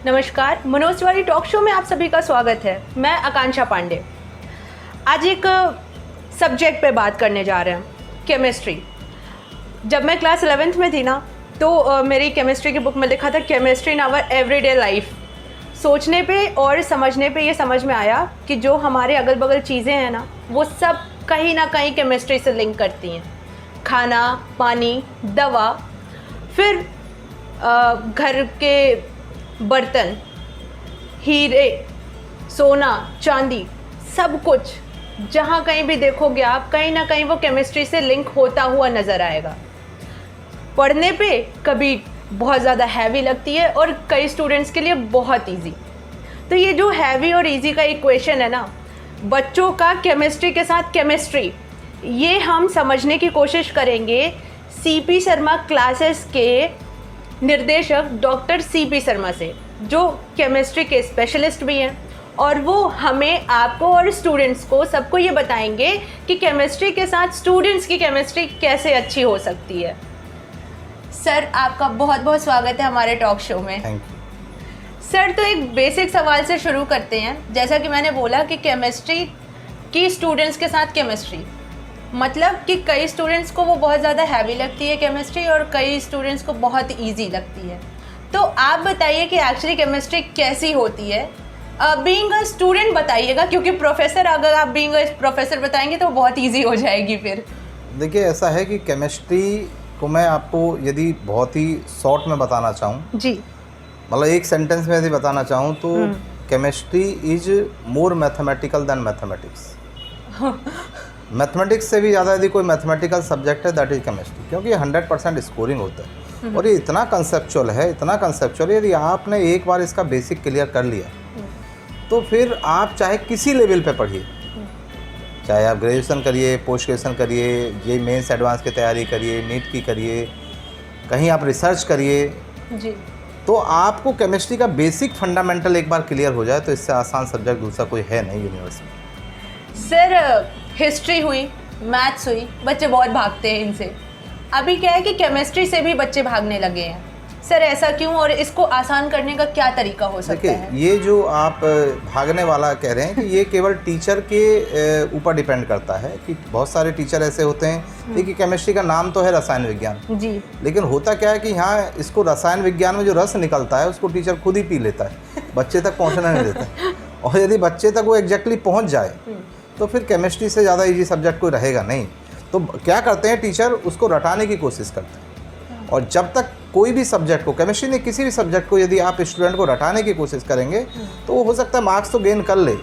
नमस्कार, Manoj Tiwari talk show में आप सभी का स्वागत है। मैं आकांक्षा पांडे। आज एक सब्जेक्ट पे बात करने जा रहे हैं, केमिस्ट्री। जब मैं क्लास 11th में थी ना, तो मेरी केमिस्ट्री की बुक में लिखा था chemistry in our everyday life. सोचने पे और समझने पे ये समझ में आया कि जो हमारे अगल बगल चीज़ें हैं ना, वो सब कहीं ना कहीं केमिस्ट्री से लिंक करती हैं। खाना, पानी, दवा, फिर घर के बर्तन, हीरे, सोना, चांदी, सब कुछ जहाँ कहीं भी देखोगे आप, कहीं ना कहीं वो केमिस्ट्री से लिंक होता हुआ नज़र आएगा। पढ़ने पे कभी बहुत ज़्यादा हैवी लगती है और कई स्टूडेंट्स के लिए बहुत इजी। तो ये जो हैवी और इजी का इक्वेशन है ना, बच्चों का केमिस्ट्री के साथ केमिस्ट्री, ये हम समझने की कोशिश करेंगे सीपी शर्मा क्लासेस के निर्देशक डॉक्टर सीपी शर्मा से, जो केमिस्ट्री के स्पेशलिस्ट भी हैं, और वो हमें, आपको और स्टूडेंट्स को, सबको ये बताएंगे कि केमिस्ट्री के साथ स्टूडेंट्स की केमिस्ट्री कैसे अच्छी हो सकती है। सर, आपका बहुत बहुत स्वागत है हमारे टॉक शो में। Thank you. सर, तो एक बेसिक सवाल से शुरू करते हैं। जैसा कि मैंने बोला कि केमिस्ट्री की स्टूडेंट्स के साथ केमिस्ट्री, मतलब कि कई स्टूडेंट्स को वो बहुत ज़्यादा हैवी लगती है केमिस्ट्री और कई स्टूडेंट्स को बहुत इजी लगती है। तो आप बताइए कि एक्चुअली केमिस्ट्री कैसी होती है। बीइंग अ स्टूडेंट बताइएगा, क्योंकि प्रोफेसर, अगर आप बीइंग अ प्रोफेसर बताएंगे तो बहुत इजी हो जाएगी फिर। देखिए, ऐसा है कि केमिस्ट्री को मैं आपको यदि बहुत ही शॉर्ट में बताना चाहूँ जी, मतलब एक सेंटेंस में यदि बताना चाहूँ तो chemistry is more mathematical than mathematics. Mathematics से भी ज़्यादा यदि कोई मैथमेटिकल सब्जेक्ट है दैट इज केमिस्ट्री, क्योंकि 100% स्कोरिंग होता है और ये इतना कंसेप्चुअल है, इतना कंसेप्चुअल। यदि आपने एक बार इसका बेसिक क्लियर कर लिया तो फिर आप चाहे किसी लेवल पे पढ़िए, चाहे आप ग्रेजुएशन करिए, पोस्ट ग्रेजुएशन करिए, ये मेंस एडवांस की तैयारी करिए, नीट की करिए, कहीं आप रिसर्च करिए जी, तो आपको केमिस्ट्री का बेसिक फंडामेंटल एक बार क्लियर हो जाए तो इससे आसान सब्जेक्ट दूसरा कोई है नहीं यूनिवर्स में। सर, हिस्ट्री हुई, मैथ्स हुई, बच्चे बहुत भागते हैं इनसे। अभी क्या है कि केमिस्ट्री से भी बच्चे भागने लगे हैं। सर, ऐसा क्यों, और इसको आसान करने का क्या तरीका हो सकता है? देखिए, ये जो आप भागने वाला कह रहे हैं कि ये केवल टीचर के ऊपर डिपेंड करता है कि बहुत सारे टीचर ऐसे होते हैं। देखिए, केमिस्ट्री का नाम तो है रसायन विज्ञान जी, लेकिन होता क्या है कि यहाँ इसको रसायन विज्ञान में जो रस निकलता है उसको टीचर खुद ही पी लेता है, बच्चे तक पहुँचना नहीं देता। और यदि बच्चे तक वो एग्जैक्टली पहुँच जाए तो फिर केमिस्ट्री से ज़्यादा इजी सब्जेक्ट कोई रहेगा नहीं। तो क्या करते हैं टीचर, उसको रटाने की कोशिश करते हैं। और जब तक कोई भी सब्जेक्ट को, केमिस्ट्री ने किसी भी सब्जेक्ट को यदि आप स्टूडेंट को रटाने की कोशिश करेंगे तो वो हो सकता है मार्क्स तो गेन कर ले,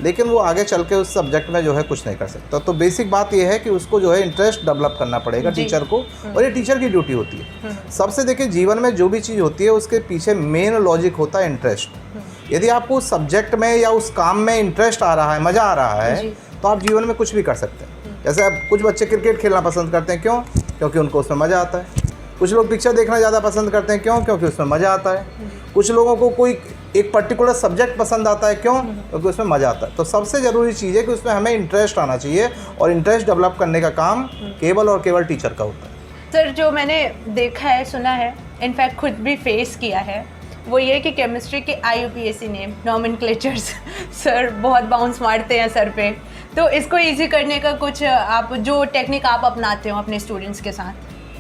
लेकिन वो आगे चल के उस सब्जेक्ट में जो है कुछ नहीं कर सकता। तो बेसिक बात ये है कि उसको जो है इंटरेस्ट डेवलप करना पड़ेगा टीचर को, और ये टीचर की ड्यूटी होती है। सबसे देखिए, जीवन में जो भी चीज़ होती है उसके पीछे मेन लॉजिक होता है इंटरेस्ट। यदि आपको उस सब्जेक्ट में या उस काम में इंटरेस्ट आ रहा है, मज़ा आ रहा है, तो आप जीवन में कुछ भी कर सकते हैं। जैसे अब कुछ बच्चे क्रिकेट खेलना पसंद करते हैं, क्यों? क्योंकि उनको उसमें मज़ा आता है। कुछ लोग पिक्चर देखना ज़्यादा पसंद करते हैं, क्यों? क्योंकि उसमें मज़ा आता है। कुछ लोगों को कोई एक पर्टिकुलर सब्जेक्ट पसंद आता है, क्यों? क्योंकि उसमें मज़ा आता है। तो सबसे ज़रूरी चीज़ है कि उसमें हमें इंटरेस्ट आना चाहिए, और इंटरेस्ट डेवलप करने का काम केवल और केवल टीचर का होता है। सर, जो मैंने देखा है, सुना है, इनफैक्ट खुद भी फेस किया है, वो ये कि केमिस्ट्री के IUPAC नेम, नॉमेनक्लेचर्स, सर बहुत बाउंस मारते हैं सर पे। तो इसको इजी करने का कुछ आप जो टेक्निक आप अपनाते हो अपने स्टूडेंट्स के साथ?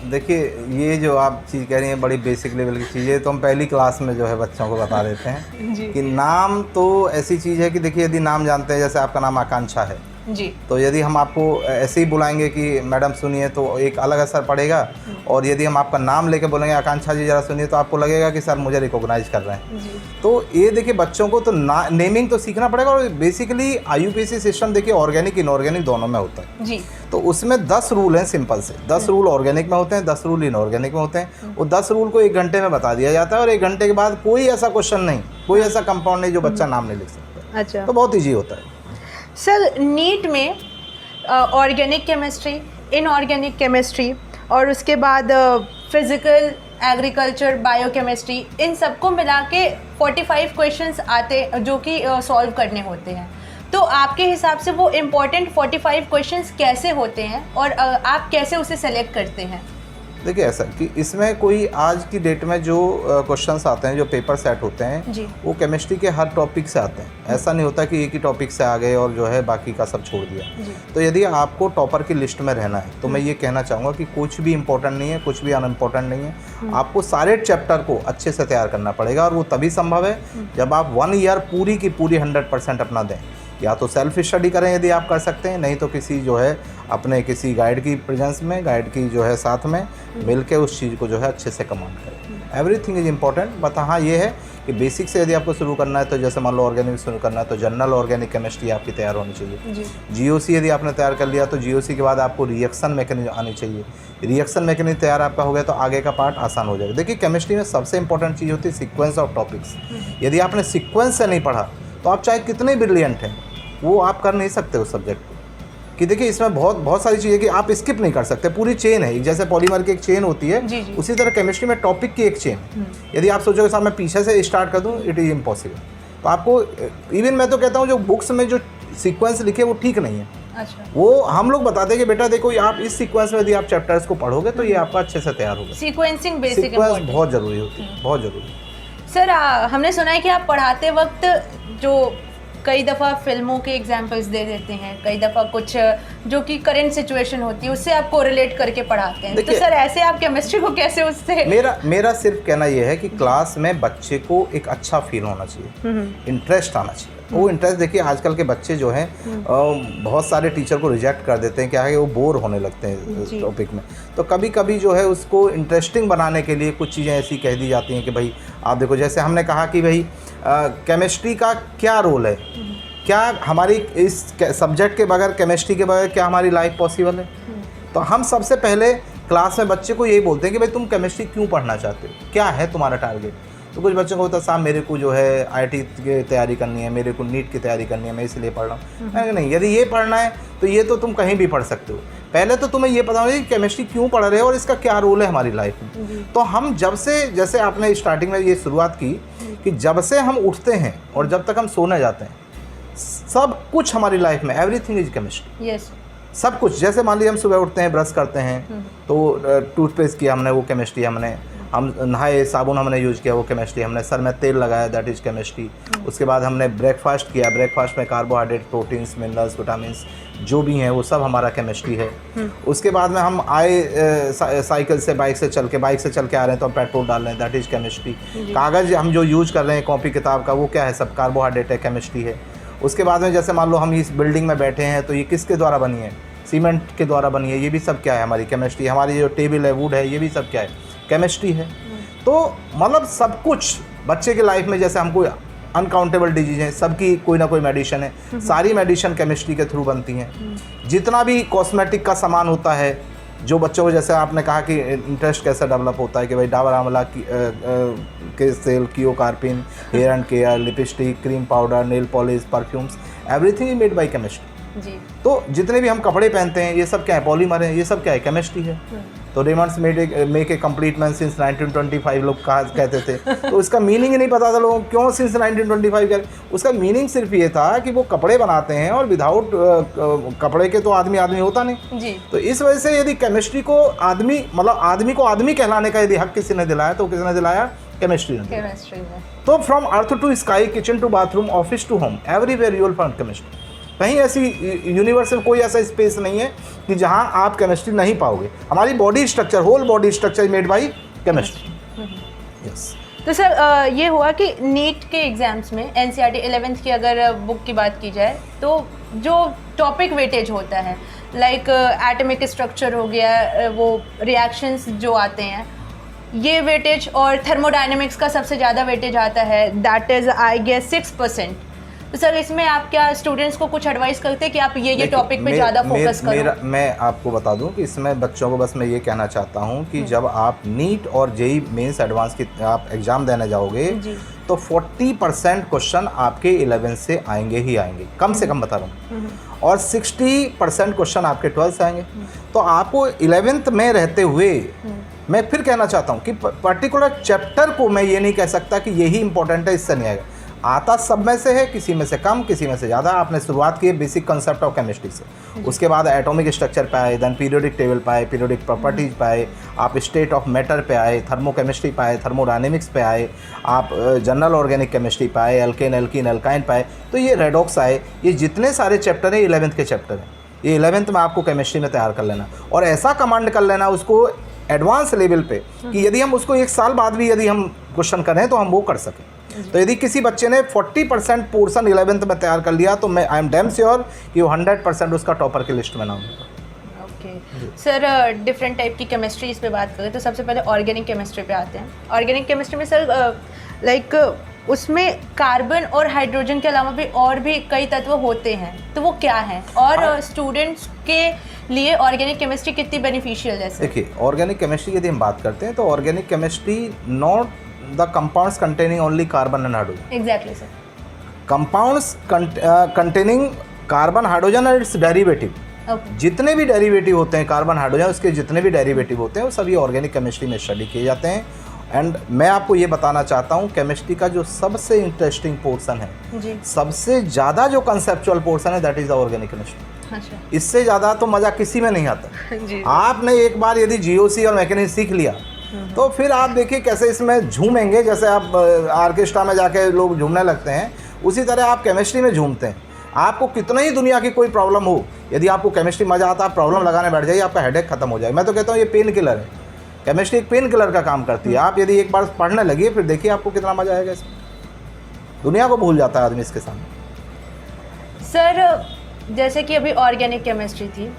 देखिए, ये जो आप चीज़ कह रही हैं बड़ी बेसिक लेवल की चीज़ है, तो हम पहली क्लास में जो है बच्चों को बता देते हैं कि नाम तो ऐसी चीज़ है कि देखिए, यदि नाम जानते हैं, जैसे आपका नाम आकांक्षा है जी, तो यदि हम आपको ऐसे ही बुलाएंगे कि मैडम सुनिए तो एक अलग असर पड़ेगा, और यदि हम आपका नाम लेके बोलेंगे आकांक्षा जी ज़रा सुनिए तो आपको लगेगा कि सर मुझे रिकॉग्नाइज कर रहे हैं जी। तो ये देखिए, बच्चों को तो नेमिंग तो सीखना पड़ेगा। और बेसिकली IUPAC सिस्टम देखिए ऑर्गेनिक इनऑर्गेनिक दोनों में होता है जी। तो उसमें 10 रूल हैं, सिंपल से 10 रूल ऑर्गेनिक में होते हैं, 10 रूल इनऑर्गेनिक में होते हैं। वो 10 रूल को 1 घंटे में बता दिया जाता है, और 1 घंटे के बाद कोई ऐसा क्वेश्चन नहीं, कोई ऐसा कंपाउंड नहीं जो बच्चा नाम नहीं लिख सकता। अच्छा, तो बहुत ईजी होता है। सर, नीट में ऑर्गेनिक केमिस्ट्री, इनऑर्गेनिक केमिस्ट्री, और उसके बाद फिज़िकल, एग्रीकल्चर, बायोकेमिस्ट्री, इन सबको मिला के 45 क्वेश्चंस आते जो कि सॉल्व करने होते हैं। तो आपके हिसाब से वो इम्पोर्टेंट 45 क्वेश्चंस कैसे होते हैं, और आप कैसे उसे सेलेक्ट करते हैं? देखिए ऐसा कि इसमें कोई आज की डेट में जो क्वेश्चंस आते हैं, जो पेपर सेट होते हैं, जी। वो केमिस्ट्री के हर टॉपिक से आते हैं। ऐसा नहीं होता कि एक ही टॉपिक से आ गए और जो है बाकी का सब छोड़ दिया। जी। तो यदि आपको टॉपर की लिस्ट में रहना है तो मैं ये कहना चाहूँगा कि कुछ भी इंपॉर्टेंट नहीं है, कुछ भी अनइम्पॉर्टेंट नहीं है। आपको सारे चैप्टर को अच्छे से तैयार करना पड़ेगा और वो तभी संभव है जब आप 1 ईयर पूरी की पूरी 100% अपना दें। या तो सेल्फ स्टडी करें यदि आप कर सकते हैं, नहीं तो किसी जो है अपने किसी गाइड की प्रेजेंस में, गाइड की जो है साथ में मिल के उस चीज़ को जो है अच्छे से कमांड करें। एवरीथिंग इज़ इम्पॉर्टेंट, बट हाँ ये है कि बेसिक से यदि आपको शुरू करना है तो जैसे मान लो ऑर्गेनिक शुरू करना है तो जनरल ऑर्गेनिक केमिस्ट्री आपकी तैयार होनी चाहिए। जीओसी यदि आपने तैयार कर लिया तो जीओसी के बाद आपको रिएक्शन मैकेनिज्म आनी चाहिए। रिएक्शन मैकेनिज्म तैयार आपका हो गया तो आगे का पार्ट आसान हो जाएगा। देखिए केमिस्ट्री में सबसे इंपॉर्टेंट चीज़ होती है सीक्वेंस ऑफ टॉपिक्स। यदि आपने सीक्वेंस से नहीं पढ़ा तो आप चाहे कितने ब्रिलियंट हैं वो आप कर नहीं सकते उस सब्जेक्ट को। कि देखिए इसमें बहुत सारी चीज़ें कि आप स्किप नहीं कर सकते, पूरी चेन है। जैसे पॉलीमर की एक चेन होती है, जी। उसी तरह केमिस्ट्री में टॉपिक की एक चेन है। यदि आप सोचोगे साहब मैं पीछे से स्टार्ट कर दूं, इट इज़ इम्पॉसिबल। तो आपको इवन मैं तो कहता हूं जो बुक्स में जो सीक्वेंस लिखे वो ठीक नहीं है। अच्छा। वो हम लोग बताते हैं कि बेटा देखो आप इस सीक्वेंस में यदि आप चैप्टर्स को पढ़ोगे तो ये आपका अच्छे से तैयार होगा। सीक्वेंसिंग बेसिक सीक्वेंस बहुत ज़रूरी होती है, बहुत ज़रूरी। सर हमने सुना है कि आप पढ़ाते वक्त जो कई दफ़ा फिल्मों के एग्जाम्पल्स दे देते हैं, कई दफ़ा कुछ जो कि करंट सिचुएशन होती है उससे आप कोरिलेट करके पढ़ाते हैं। तो सर ऐसे आप केमिस्ट्री को कैसे उससे मेरा सिर्फ कहना यह है कि क्लास में बच्चे को एक अच्छा फील होना चाहिए, इंटरेस्ट आना चाहिए। वो इंटरेस्ट देखिए आजकल के बच्चे जो हैं बहुत सारे टीचर को रिजेक्ट कर देते हैं, क्या है कि वो बोर होने लगते हैं टॉपिक में। तो कभी कभी जो है उसको इंटरेस्टिंग बनाने के लिए कुछ चीज़ें ऐसी कह दी जाती हैं कि भाई आप देखो, जैसे हमने कहा कि भाई केमिस्ट्री का क्या रोल है, क्या हमारी इस सब्जेक्ट के बगैर, केमिस्ट्री के बगैर क्या हमारी लाइफ पॉसिबल है। तो हम सबसे पहले क्लास में बच्चे को यही बोलते हैं कि भाई तुम केमिस्ट्री क्यों पढ़ना चाहते हो, क्या है तुम्हारा टारगेट। तो कुछ बच्चों को होता है साहब मेरे को जो है आईटी की तैयारी करनी है, मेरे को नीट की तैयारी करनी है, मैं इसलिए पढ़ रहा हूँ। मैंने नहीं, यदि ये पढ़ना है तो ये तो तुम कहीं भी पढ़ सकते हो। पहले तो तुम्हें ये पता होगा कि केमिस्ट्री क्यों पढ़ रहे हो और इसका क्या रोल है हमारी लाइफ में। तो हम जब से, जैसे आपने स्टार्टिंग में ये शुरुआत की कि जब से हम उठते हैं और जब तक हम सोने जाते हैं, सब कुछ हमारी लाइफ में एवरीथिंग इज केमिस्ट्री। यस, सब कुछ। जैसे मान लीजिए हम सुबह उठते हैं, ब्रश करते हैं तो टूथपेस्ट किया हमने, वो केमिस्ट्री। हम नहाए, साबुन हमने यूज़ किया, वो केमिस्ट्री। हमने सर में तेल लगाया, दैट इज़ केमिस्ट्री। उसके बाद हमने ब्रेकफास्ट किया, ब्रेकफास्ट में कार्बोहाइड्रेट, प्रोटीन्स, मिनरल्स, विटामिन्स जो भी हैं वो सब हमारा केमिस्ट्री है। उसके बाद में हम आए साइकिल से, बाइक से चल के आ रहे हैं तो हम पेट्रोल डाल रहे हैं, दैट इज़ केमिस्ट्री। कागज़ हम जो यूज कर रहे हैं, कॉपी किताब का, वो क्या है, सब कार्बोहाइड्रेट है, केमिस्ट्री है। उसके बाद में जैसे मान लो हम इस बिल्डिंग में बैठे हैं तो ये किसके द्वारा बनी है, सीमेंट के द्वारा बनी है, ये भी सब क्या है, हमारी केमिस्ट्री। हमारी जो टेबल है, वुड है, ये भी सब क्या है, केमिस्ट्री है। तो मतलब सब कुछ बच्चे के लाइफ में, जैसे हमको अनकाउंटेबल डिजीज हैं, सबकी कोई ना कोई मेडिसिन है, सारी मेडिसिन केमिस्ट्री के थ्रू बनती हैं। जितना भी कॉस्मेटिक का सामान होता है, जो बच्चों को, जैसे आपने कहा कि इंटरेस्ट कैसे डेवलप होता है कि भाई डाबर आंवला के सेल, Keo Karpin, hair and care, lipstick, cream powder, nail polish, perfumes, everything is made by chemistry. जी। तो जितने भी हम कपड़े पहनते हैं ये सब क्या है, पॉलीमर है, ये सब क्या है, केमिस्ट्री है। तो Raymond's make a complete man since 1925 लोग कहते थे। तो इसका मीनिंग ही नहीं पता था लोगों को, क्यों सिंस 1925 का। उसका मीनिंग सिर्फ ये था कि वो कपड़े बनाते हैं और विदाउट कपड़े के तो आदमी होता नहीं जी। तो इस वजह से यदि केमिस्ट्री को आदमी, मतलब आदमी को आदमी कहलाने का यदि हक किसी ने दिलाया तो किसने दिलाया, केमिस्ट्री ने। तो from earth to sky, kitchen to bathroom, office to home, everywhere you will find chemistry. कहीं ऐसी यूनिवर्स में कोई ऐसा स्पेस नहीं है कि जहां आप केमिस्ट्री नहीं पाओगे। हमारी body structure, whole body structure made by chemistry. Yes. तो सर ये हुआ कि नीट के एग्जाम्स में एनसीईआरटी 11th की अगर बुक की बात की जाए तो जो टॉपिक वेटेज होता है, लाइक एटॉमिक स्ट्रक्चर हो गया, वो रिएक्शंस जो आते हैं, ये वेटेज, और थर्मोडायनेमिक्स का सबसे ज़्यादा वेटेज आता है, दैट इज़ आई गेस 6%। तो सर इसमें आप क्या स्टूडेंट्स को कुछ एडवाइस करते हैं कि आप ये टॉपिक पे ज़्यादा फोकस करो? मैं आपको बता दूं कि इसमें बच्चों को बस मैं ये कहना चाहता हूं कि जब आप नीट और जेईई मेंस एडवांस की आप एग्ज़ाम देने जाओगे तो 40% क्वेश्चन आपके 11 से आएंगे ही आएंगे, कम से कम बता रहा हूँ, और 60% क्वेश्चन आपके 12 से आएंगे। तो आपको 11th में रहते हुए मैं फिर कहना चाहता हूँ कि पर्टिकुलर चैप्टर को मैं ये नहीं कह सकता कि यही इंपॉर्टेंट है, इससे नहीं आएगा। आता सब में से है, किसी में से कम, किसी में से ज़्यादा। आपने शुरुआत की है बेसिक कंसेप्ट ऑफ केमिस्ट्री से, उसके बाद एटॉमिक स्ट्रक्चर पे आए, देन पीरियोडिक टेबल पे आए, पीरियोडिक प्रॉपर्टीज पे आए, आप स्टेट ऑफ मैटर पे आए, थर्मोकेमिस्ट्री पे आए, थर्मोडायनेमिक्स पे आए, आप जनरल ऑर्गेनिक केमिस्ट्री पे आए, एल्केन एल्कीन एल्काइन पे आए, तो ये रेडॉक्स आए। ये जितने सारे चैप्टर हैं 11th के चैप्टर हैं, ये 11th में आपको केमिस्ट्री में तैयार कर लेना और ऐसा कमांड कर लेना उसको एडवांस लेवल पे कि यदि हम उसको 1 साल बाद भी यदि हम क्वेश्चन करें तो हम वो कर सकें। तो यदि किसी बच्चे ने 40% पोर्शन 11th में तैयार कर लिया तो मैं आई एम डैम श्योर कि वो 100% उसका टॉपर की लिस्ट में नाम होगा। ओके सर, डिफरेंट टाइप की केमिस्ट्री इस पे बात करें तो सबसे पहले ऑर्गेनिक केमिस्ट्री पे आते हैं। ऑर्गेनिक केमिस्ट्री में सर लाइक उसमें कार्बन और हाइड्रोजन के अलावा भी और भी कई तत्व होते हैं, तो वो क्या हैं और स्टूडेंट्स के लिए ऑर्गेनिक केमिस्ट्री कितनी बेनिफिशियल है? देखिए, ऑर्गेनिक केमिस्ट्री यदि हम बात करते हैं तो organic chemistry not the compounds containing only carbon and hydrogen. Exactly sir, compounds containing carbon hydrogen और इट्स डेरिवेटिव। जितने भी डेरिवेटिव होते हैं कार्बन हाइड्रोजन, उसके जितने भी डेरिवेटिव होते हैं वो सभी ऑर्गेनिक केमिस्ट्री में स्टडी किए जाते हैं। एंड मैं आपको ये बताना चाहता हूँ केमिस्ट्री का जो सबसे इंटरेस्टिंग पोर्शन है जी, सबसे ज़्यादा जो कंसेप्चुअल पोर्शन है that is the organic chemistry. अच्छा इससे ज़्यादा तो मज़ा किसी में नहीं आता। जी, आपने एक बार यदि जीओसी और मैकेनिक्स सीख लिया तो फिर आप देखिए कैसे इसमें झूमेंगे, जैसे आप ऑर्केस्ट्रा में जाके लोग झूमने लगते हैं उसी तरह आप केमिस्ट्री में झूमते हैं। आपको कितना ही दुनिया की कोई प्रॉब्लम हो, यदि आपको केमिस्ट्री मज़ा आता, आप प्रॉब्लम लगाने बैठ जाइए, आपका हेडेक खत्म हो जाए। मैं तो कहता हूँ ये पेन किलर है, केमिस्ट्री एक पेन किलर का काम करती है। आप यदि एक बार पढ़ने लगिए फिर देखिए आपको कितना मज़ा आएगा इसमें, दुनिया को भूल जाता है आदमी इसके सामने। सर जैसे कि अभी ऑर्गेनिक केमिस्ट्री थी,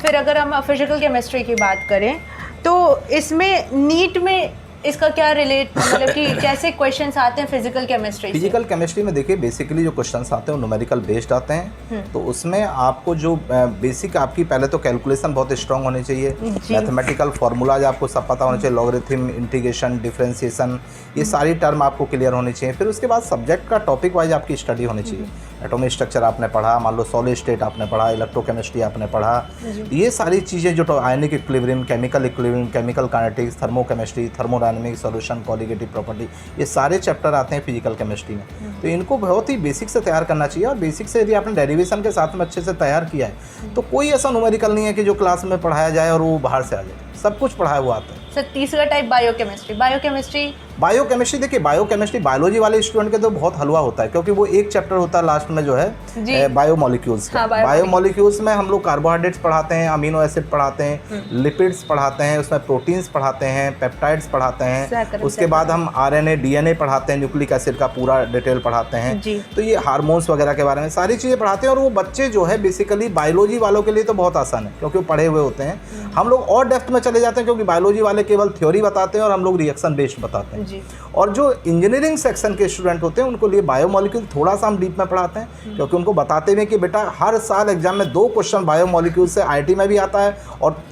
फिर अगर हम फिजिकल केमिस्ट्री की बात करें तो इसमें नीट में इसका क्या रिलेट, मतलब कि कैसे क्वेश्चंस आते हैं फिजिकल केमिस्ट्री? फिजिकल केमिस्ट्री में देखिए बेसिकली जो क्वेश्चंस आते हैं वो न्यूमेरिकल बेस्ड आते हैं। तो उसमें आपको जो बेसिक आपकी पहले तो कैलकुलेशन बहुत स्ट्रांग होनी चाहिए, मैथमेटिकल फार्मूलाज आपको सब पता होना चाहिए, लॉगरिथम, इंटीग्रेशन, डिफरेंशिएशन, ये सारी टर्म आपको क्लियर होनी चाहिए। फिर उसके बाद सब्जेक्ट का टॉपिक वाइज आपकी स्टडी होनी चाहिए। एटॉमिक स्ट्रक्चर आपने पढ़ा, मान लो सॉलिड स्टेट आपने पढ़ा, इलेक्ट्रोकेमिस्ट्री आपने पढ़ा, ये सारी चीज़ें जो ionic equilibrium, chemical kinetics, thermochemistry, thermodynamics, solution, colligative property, ये सारे चैप्टर आते हैं फिजिकल केमिस्ट्री में। तो इनको बहुत ही बेसिक से तैयार करना चाहिए और बेसिक से यदि आपने डेरिवेशन के साथ में अच्छे से तैयार किया है तो कोई ऐसा न्यूमेरिकल नहीं है कि जो क्लास में पढ़ाया जाए और वो बाहर से आ जाए, सब कुछ पढ़ाया हुआ आता है। सर तीसरा टाइप बायोकेमिस्ट्री। बायोकेमिस्ट्री देखिए, बायोकेमिस्ट्री बायोलॉजी वाले स्टूडेंट के तो बहुत हलवा होता है क्योंकि वो एक चैप्टर होता है लास्ट में जो है बायोमोलिक्यूल्स का। बायोमोलिक्यूल्स में हम लोग कार्बोहाइड्रेट्स पढ़ाते हैं, अमीनो एसिड पढ़ाते हैं, लिपिड्स पढ़ाते हैं, उसमें प्रोटीन्स पढ़ाते हैं, पेप्टाइड्स पढ़ाते हैं, उसके बाद हम आरएनए, डीएनए पढ़ाते हैं, न्यूक्लिक एसिड का पूरा डिटेल पढ़ाते हैं। तो ये हार्मोन्स वगैरह के बारे में सारी चीज़ें पढ़ाते हैं और वो बच्चे जो है बेसिकली बायोलॉजी वालों के लिए तो बहुत आसान है क्योंकि वो पढ़े हुए होते हैं। हम लोग और डेप्थ में चले जाते हैं क्योंकि बायोलॉजी वाले केवल थ्योरी बताते हैं और हम लोग रिएक्शन बेस्ड बताते हैं। और जो इंजीनियरिंग सेक्शन के स्टूडेंट होते हैं उनको लिए बायोमोलिक्यूल थोड़ा सा हम डीप में पढ़ाते हैं क्योंकि उनको बताते हुए कि बेटा हर साल एग्जाम में 2 क्वेश्चन बायोमोलिक्यूल से आईटी में भी आता है और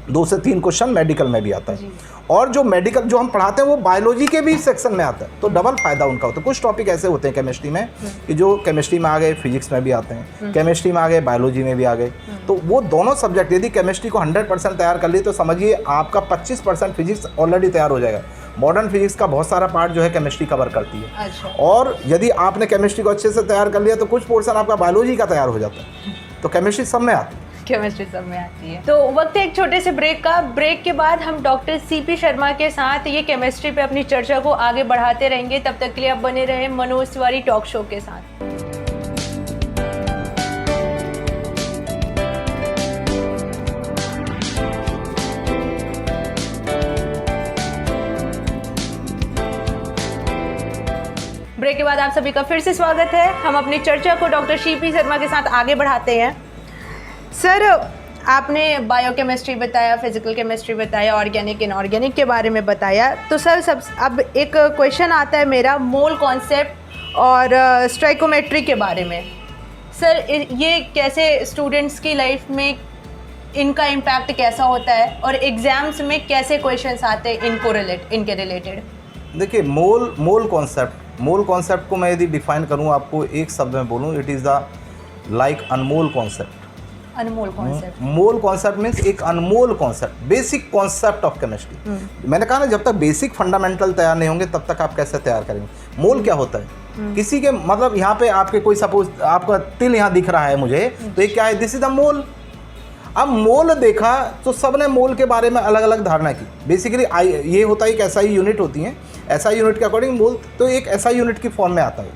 2 से 3 क्वेश्चन मेडिकल में भी आता है। और जो मेडिकल जो हम पढ़ाते हैं वो बायोलॉजी के भी सेक्शन में आता है, तो डबल फायदा उनका होता है। कुछ टॉपिक ऐसे होते हैं केमिस्ट्री में कि जो केमिस्ट्री में आ गए फिजिक्स में भी आते हैं, केमिस्ट्री में आ गए बायोलॉजी में भी आ गए। तो वो दोनों सब्जेक्ट यदि केमिस्ट्री को 100% तैयार कर लिए तो समझिए आपका 25% फिजिक्स ऑलरेडी तैयार हो जाएगा। मॉडर्न फिजिक्स का बहुत सारा पार्ट जो है केमिस्ट्री कवर करती है। अच्छा। और यदि आपने केमिस्ट्री को अच्छे से तैयार कर लिया तो कुछ पोर्शन आपका बायोलॉजी का तैयार हो जाता है। तो केमिस्ट्री सब में आती है, केमिस्ट्री सब में आती है। तो वक्त है एक छोटे से ब्रेक का। ब्रेक के बाद हम डॉक्टर सीपी शर्मा के साथ ये केमिस्ट्री पे अपनी चर्चा को आगे बढ़ाते रहेंगे। तब तक के लिए आप बने रहे मनोज तिवारी टॉक शो के साथ। ब्रेक के बाद आप सभी का फिर से स्वागत है। हम अपनी चर्चा को डॉक्टर सीपी शर्मा के साथ आगे बढ़ाते हैं। सर आपने बायोकेमिस्ट्री बताया, फिजिकल केमिस्ट्री बताया, ऑर्गेनिक इनऑर्गेनिक के बारे में बताया। तो सर अब एक क्वेश्चन आता है मेरा मोल कॉन्सेप्ट और स्टोइकोमेट्री के बारे में। सर ये कैसे स्टूडेंट्स की लाइफ में इनका इम्पैक्ट कैसा होता है और एग्जाम्स में कैसे क्वेश्चंस आते हैं इनके रिलेटेड? देखिए मोल कॉन्सेप्ट को मैं यदि डिफाइन करूँ आपको एक शब्द में बोलूँ, इट इज़ द लाइक अनमोल कॉन्सेप्ट। अनमोल कॉन्सेप्ट, मोल कॉन्सेप्ट मीन्स एक अनमोल concept, basic concept of chemistry. मैंने कहा ना जब तक बेसिक फंडामेंटल तैयार नहीं होंगे तब तक आप कैसे तैयार करेंगे। मोल क्या होता है? किसी के मतलब यहाँ पे आपके कोई सपोज आपका तिल यहाँ दिख रहा है मुझे, तो ये क्या है, दिस इज द मोल। अब मोल देखा तो सबने मोल के बारे में अलग अलग धारणा की। बेसिकली ये होता है एक SI यूनिट होती है, SI यूनिट के अकॉर्डिंग मोल तो एक SI यूनिट की फॉर्म में आता है।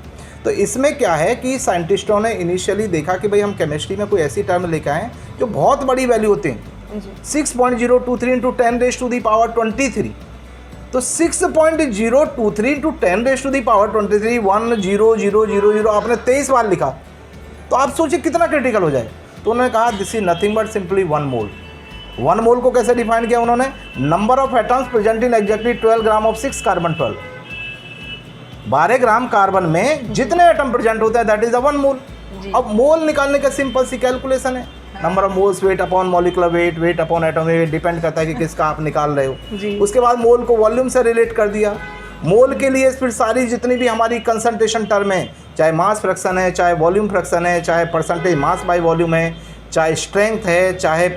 तो इसमें क्या है कि साइंटिस्टों ने इनिशियली देखा कि भाई हम केमिस्ट्री में कोई ऐसी टर्म लेकर आए जो बहुत बड़ी वैल्यू होती हैं, 6.023 इंटू 10⁻23। तो 6.023 इंटू 10⁻23 10000 आपने 23 बार लिखा, तो आप सोचिए कितना क्रिटिकल हो जाए। तो उन्होंने कहा this is nothing but simply 1 मोल। 1 मोल को कैसे डिफाइन किया उन्होंने, number of atoms present in exactly 12 gram of 6 carbon 12। 12 gram carbon में जितने एटम प्रेजेंट होते हैं दैट इज द 1 मोल। अब मोल निकालने का सिंपल सी कैलकुलेशन है, number of moles weight upon molecular weight, weight upon atom weight, depend करता है कि किसका आप निकाल रहे हो। उसके बाद मोल को वॉल्यूम से रिलेट कर दिया। मोल के लिए फिर सारी जितनी भी हमारी कंसंट्रेशन टर्म है, चाहे मास फ्रैक्शन है, चाहे वॉल्यूम फ्रैक्शन है, चाहे परसेंटेज मास बाय वॉल्यूम है, चाहे स्ट्रेंथ है, चाहे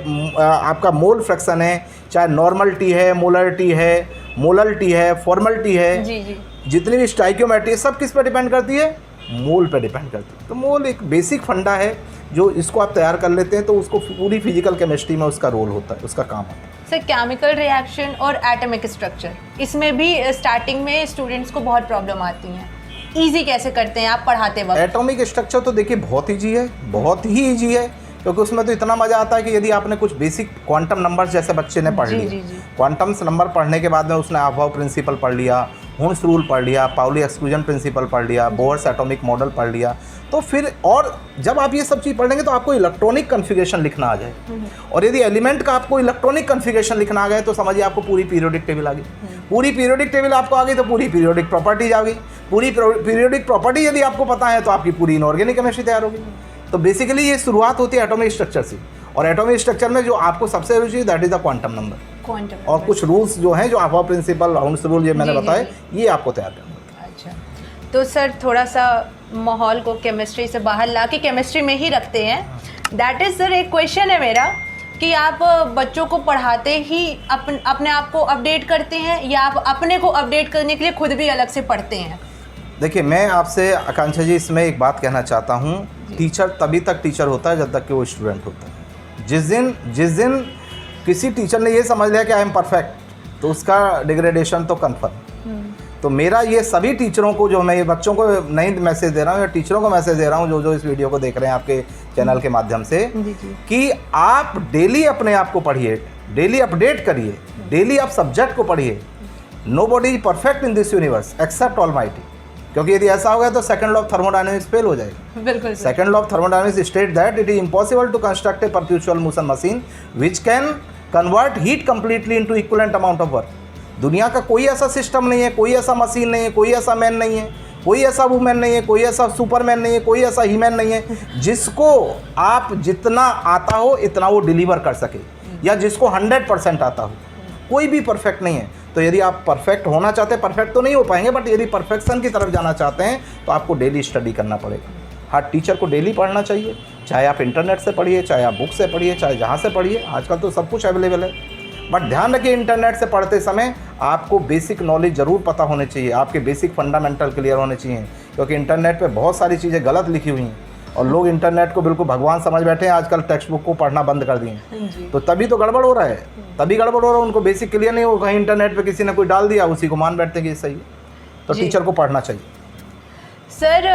आपका मोल फ्रैक्शन है, चाहे नॉर्मलिटी है, मोलरिटी है, मोलरिटी है, फॉर्मलिटी है, जितनी भी स्टाइकियोमेट्री है, सब किस पर डिपेंड करती है, मोल पर डिपेंड करती है। तो मोल एक बेसिक फंडा है, जो इसको आप तैयार कर लेते हैं तो उसको पूरी फिजिकल केमिस्ट्री में उसका रोल होता है, उसका काम होता है। सर केमिकल रिएक्शन और एटॉमिक स्ट्रक्चर, इसमें भी स्टार्टिंग में स्टूडेंट्स को बहुत प्रॉब्लम आती हैं, ईजी कैसे करते हैं आप पढ़ाते वक्त? एटॉमिक स्ट्रक्चर तो देखिए बहुत ईजी है, बहुत ही ईजी है, क्योंकि उसमें तो इतना मजा आता है कि यदि आपने कुछ बेसिक क्वांटम नंबर्स जैसे बच्चे ने पढ़ लिया, क्वांटम्स नंबर पढ़ने के बाद में उसने अफबाउ प्रिंसिपल पढ़ लिया, हुन्स रूल पढ़ लिया, पाउली एक्सक्लूजन प्रिंसिपल पढ़ लिया, बोहर्स एटॉमिक मॉडल पढ़ लिया, तो फिर और जब आप ये सब चीज़ पढ़ लेंगे तो आपको इलेक्ट्रॉनिक कन्फिगरेशन लिखना आ जाए। और यदि एलिमेंट का आपको इलेक्ट्रॉनिक कन्फिगरेशन लिखना आ गया तो समझिए आपको पूरी पीरियोडिक टेबल आ गई। पूरी पीरियोडिक टेबल आपको आ गई तो पूरी पीरियोडिक प्रॉपर्टीज आ गई। पूरी पीरियोडिक प्रॉपर्टी यदि आपको पता है तो आपकी पूरी इनऑर्गेनिक केमिस्ट्री तैयार होगी। तो बेसिकली ये शुरुआत होती है एटॉमिक स्ट्रक्चर से, और एटॉमिक स्ट्रक्चर में जो आपको सबसे रुचि है that is the quantum number, और कुछ रूल्स जो हैं जो अफबाउ प्रिंसिपल, हुन्स रूल ये मैंने बताए, ये आपको तैयार करना है। अच्छा, तो सर थोड़ा सा माहौल को केमिस्ट्री से बाहर ला के केमिस्ट्री में ही रखते हैं। दैट इज़ सर एक क्वेश्चन है मेरा कि आप बच्चों को पढ़ाते ही अपने आप को अपडेट करते हैं या आप अपने को अपडेट करने के लिए खुद भी अलग से पढ़ते हैं? देखिए मैं आपसे आकांक्षा जी इसमें एक बात कहना चाहता हूँ, टीचर तभी तक टीचर होता है जब तक कि वो स्टूडेंट होता है। जिस दिन किसी टीचर ने ये समझ लिया कि आई एम परफेक्ट तो उसका डिग्रेडेशन तो कन्फर्म। तो मेरा ये सभी टीचरों को, जो मैं ये बच्चों को नहीं मैसेज दे रहा हूँ या टीचरों को मैसेज दे रहा हूँ जो इस वीडियो को देख रहे हैं आपके चैनल के माध्यम से, कि आप डेली अपने आप को पढ़िए, डेली अपडेट करिए, डेली आप सब्जेक्ट को पढ़िए। Nobody is perfect in this universe except almighty, क्योंकि यदि ऐसा हो गया तो second law of thermodynamics fail हो जाएगा। बिल्कुल। Second law of thermodynamics state that it is impossible to construct a perpetual motion machine which can convert heat completely into equivalent amount of work. दुनिया का कोई ऐसा सिस्टम नहीं है, कोई ऐसा मशीन नहीं है, कोई ऐसा मैन नहीं है, कोई ऐसा वुमेन नहीं है, कोई ऐसा सुपरमैन नहीं है, कोई ऐसा हीमैन नहीं है जिसको आप जितना आता हो इतना वो डिलीवर कर सके, या जिसको 100% आता हो। कोई भी परफेक्ट नहीं है। तो यदि आप परफेक्ट होना चाहते हैं, परफेक्ट तो नहीं हो पाएंगे, बट यदि परफेक्शन की तरफ जाना चाहते हैं तो आपको डेली स्टडी करना पड़ेगा। हर टीचर को डेली पढ़ना चाहिए, चाहे आप इंटरनेट से पढ़िए, चाहे आप बुक से पढ़िए, चाहे जहाँ से पढ़िए, आजकल तो सब कुछ अवेलेबल है। बट ध्यान रखिए इंटरनेट से पढ़ते समय आपको बेसिक नॉलेज ज़रूर पता होने चाहिए, आपके बेसिक फंडामेंटल क्लियर होने चाहिए, क्योंकि इंटरनेट पे बहुत सारी चीज़ें गलत लिखी हुई हैं और लोग इंटरनेट को बिल्कुल भगवान समझ बैठे हैं, आजकल टेक्स्ट बुक को पढ़ना बंद कर दिए। तो तभी तो गड़बड़ हो रहा है, तभी गड़बड़ हो रहा है, उनको बेसिक क्लियर नहीं हो, कहीं इंटरनेट पे किसी ने कोई डाल दिया उसी को मान बैठते हैं कि सही है। तो टीचर को पढ़ना चाहिए। सर